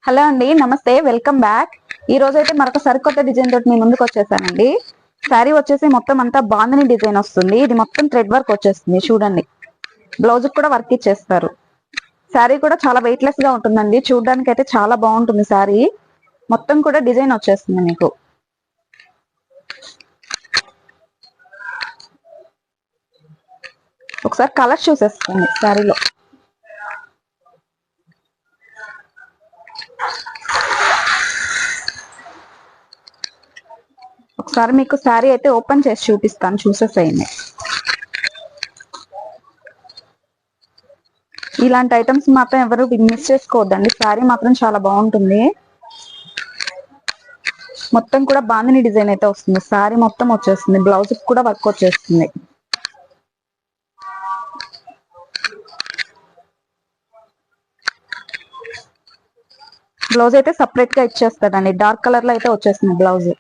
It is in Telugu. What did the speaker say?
హలో అండి, నమస్తే, వెల్కమ్ బ్యాక్. ఈ రోజు అయితే మరొక సరికొత్త డిజైన్ తోటి మీ ముందుకు వచ్చేసానండి. శారీ వచ్చేసి మొత్తం అంతా బాందిని డిజైన్ వస్తుంది. ఇది మొత్తం థ్రెడ్ వర్క్ వచ్చేస్తుంది. చూడండి, బ్లౌజ్ కూడా వర్క్ ఇచ్చేస్తారు. శారీ కూడా చాలా వెయిట్ లెస్ గా ఉంటుందండి. చూడడానికి అయితే చాలా బాగుంటుంది. శారీ మొత్తం కూడా డిజైన్ వచ్చేస్తుంది మీకు. ఒకసారి కలర్స్ చూసేసుకోండి శారీలో. ఒకసారి మీకు శారీ అయితే ఓపెన్ చేసి చూపిస్తాను, చూసేసేయండి. ఇలాంటి ఐటమ్స్ మాత్రం ఎవరు మిస్ చేసుకోవద్దండి. శారీ మాత్రం చాలా బాగుంటుంది. మొత్తం కూడా బాందిని డిజైన్ అయితే వస్తుంది. శారీ మొత్తం వచ్చేస్తుంది. బ్లౌజ్ కూడా వర్క్ వచ్చేస్తుంది. బ్లౌజ్ అయితే సపరేట్ గా ఇచ్చేస్తాడండి. డార్క్ కలర్ లో అయితే వచ్చేస్తుంది బ్లౌజ్.